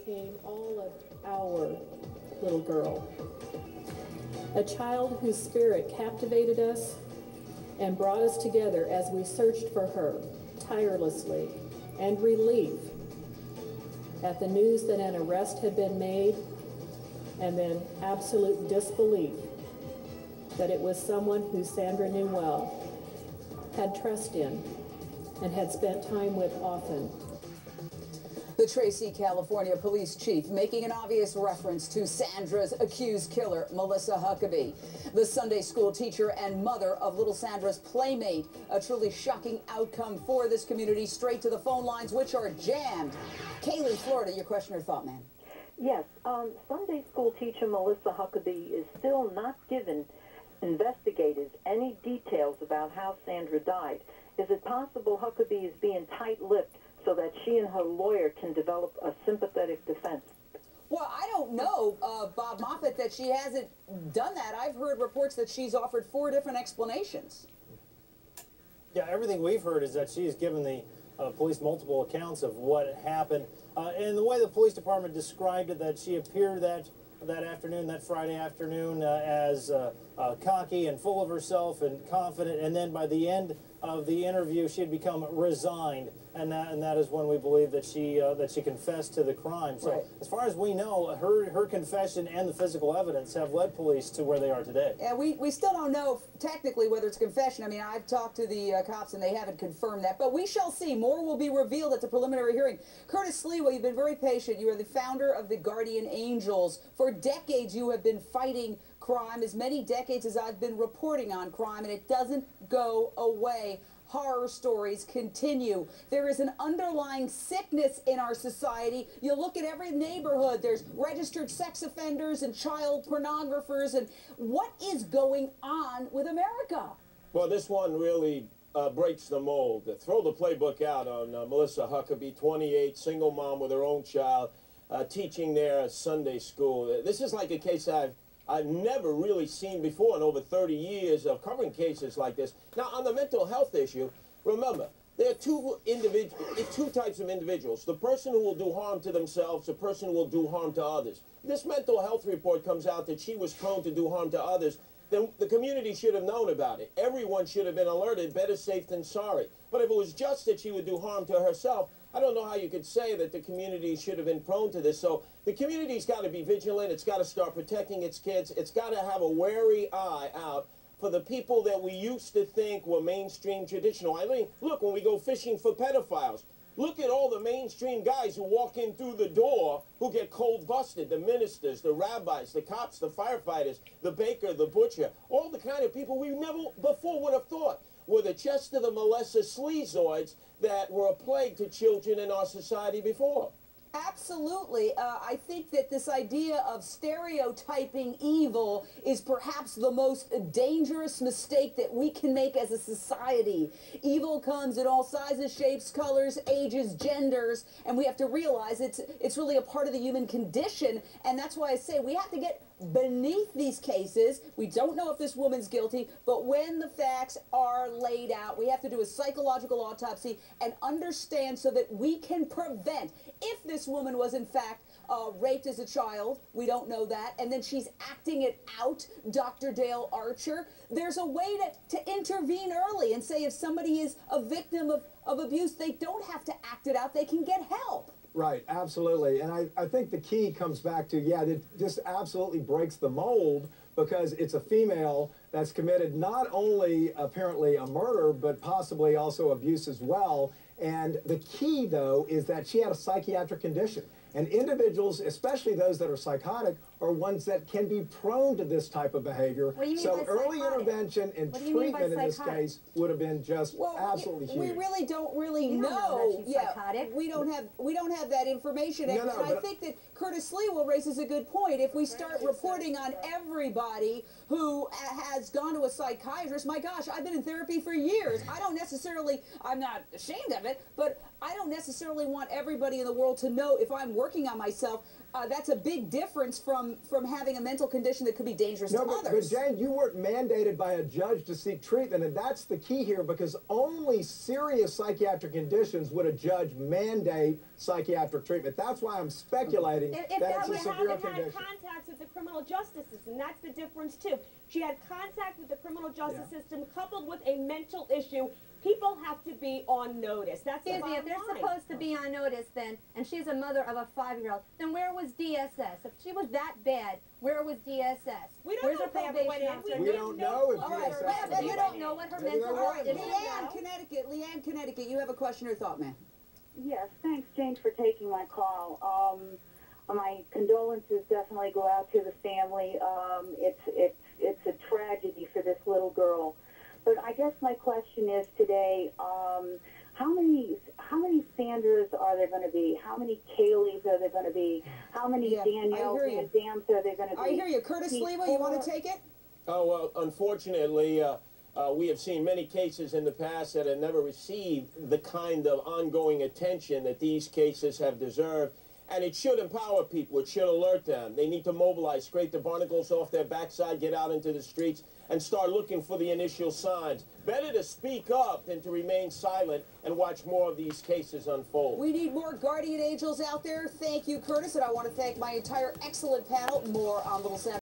became all of our little girl. A child whose spirit captivated us and brought us together as we searched for her tirelessly, and relief at the news that an arrest had been made, and then absolute disbelief that it was someone who Sandra knew well, had trust in, and had spent time with often. The Tracy, California police chief making an obvious reference to Sandra's accused killer, Melissa Huckabee. The Sunday school teacher and mother of little Sandra's playmate. A truly shocking outcome for this community. Straight to the phone lines, which are jammed. Kaylee, Florida, your question or thought, ma'am? Yes, Sunday school teacher Melissa Huckabee is still not given investigators any details about how Sandra died. Is it possible Huckabee is being tight-lipped so that she and her lawyer can develop a sympathetic defense? Well, I don't know, Bob Moffat, that she hasn't done that. I've heard reports that she's offered 4 different explanations. Yeah, everything we've heard is that she's given the police multiple accounts of what happened. And the way the police department described it, that she appeared that afternoon, that Friday afternoon, as cocky and full of herself and confident, and then by the end of the interview, she had become resigned, and that is when we believe that she confessed to the crime. So, right. As far as we know, her confession and the physical evidence have led police to where they are today. Yeah, we still don't know technically whether it's a confession. I mean, I've talked to the cops and they haven't confirmed that, but we shall see. More will be revealed at the preliminary hearing. Curtis Sliwa, you've been very patient. You are the founder of the Guardian Angels. For decades, you have been fighting crime, as many decades as I've been reporting on crime, and it doesn't go away. Horror stories continue. There is an underlying sickness in our society. You look at every neighborhood, there's registered sex offenders and child pornographers, and what is going on with America? Well, this one really breaks the mold. Throw the playbook out on Melissa Huckabee, 28, single mom with her own child, teaching there at Sunday school. This is like a case I've never really seen before in over 30 years of covering cases like this. Now, on the mental health issue, remember, there are two types of individuals. The person who will do harm to themselves, the person who will do harm to others. This mental health report comes out that she was prone to do harm to others. Then the community should have known about it. Everyone should have been alerted. Better safe than sorry. But if it was just that she would do harm to herself, I don't know how you could say that the community should have been prone to this. So the community's got to be vigilant. It's got to start protecting its kids. It's got to have a wary eye out for the people that we used to think were mainstream traditional. I mean, look, when we go fishing for pedophiles, look at all the mainstream guys who walk in through the door who get cold busted. The ministers, the rabbis, the cops, the firefighters, the baker, the butcher, all the kind of people we never before would have thought were the Chester, the Melissa sleazoids that were a plague to children in our society before. Absolutely. I think that this idea of stereotyping evil is perhaps the most dangerous mistake that we can make as a society. Evil comes in all sizes, shapes, colors, ages, genders, and we have to realize it's really a part of the human condition, and that's why I say we have to get beneath these cases. We don't know if this woman's guilty, but when the facts are laid out, we have to do a psychological autopsy and understand so that we can prevent. If this woman was in fact raped as a child, we don't know that, and then she's acting it out, Dr. Dale Archer, there's a way to intervene early and say if somebody is a victim of abuse, they don't have to act it out, they can get help. Right, absolutely. And I think the key comes back to, yeah, this absolutely breaks the mold because it's a female that's committed not only apparently a murder, but possibly also abuse as well. And the key, though, is that she had a psychiatric condition. And individuals, especially those that are psychotic, are ones that can be prone to this type of behavior. So early intervention and treatment in this case would have been just absolutely huge. We really don't know. We don't have that information. And I think that Curtis Sliwa raises a good point. If we start reporting on everybody who has gone to a psychiatrist, my gosh, I've been in therapy for years. I'm not ashamed of it, but I don't necessarily want everybody in the world to know if I'm working on myself. That's a big difference from having a mental condition that could be dangerous to but others. Jane, you weren't mandated by a judge to seek treatment, and that's the key here, because only serious psychiatric conditions would a judge mandate psychiatric treatment. That's why I'm speculating that it's a severe condition. Had contacts with the criminal justice system. That's the difference too. She had contact with the criminal justice system coupled with a mental issue. People have to be on notice. That's Excuse me, if they're supposed to be on notice then, and she's a mother of a 5-year-old, then where was DSS? If she was that bad, where was DSS? We don't Where's know her if they ever went probation in. officer? We don't know if All right, DSS well, You don't know what her Maybe mental they're health is. Leanne, Connecticut, you have a question or thought, ma'am? Yes, thanks, Jane, for taking my call. My condolences definitely go out to the family. It's a tragedy for this little girl. But I guess my question is today, how many Sandras are there going to be? How many Kayleys are there going to be? How many Danielles and Dams are there going to be? I hear you. Curtis Lewa, you want to take it? Oh, well, unfortunately, we have seen many cases in the past that have never received the kind of ongoing attention that these cases have deserved. And it should empower people. It should alert them. They need to mobilize, scrape the barnacles off their backside, get out into the streets, and start looking for the initial signs. Better to speak up than to remain silent and watch more of these cases unfold. We need more guardian angels out there. Thank you, Curtis, and I want to thank my entire excellent panel. More on Little Sandra.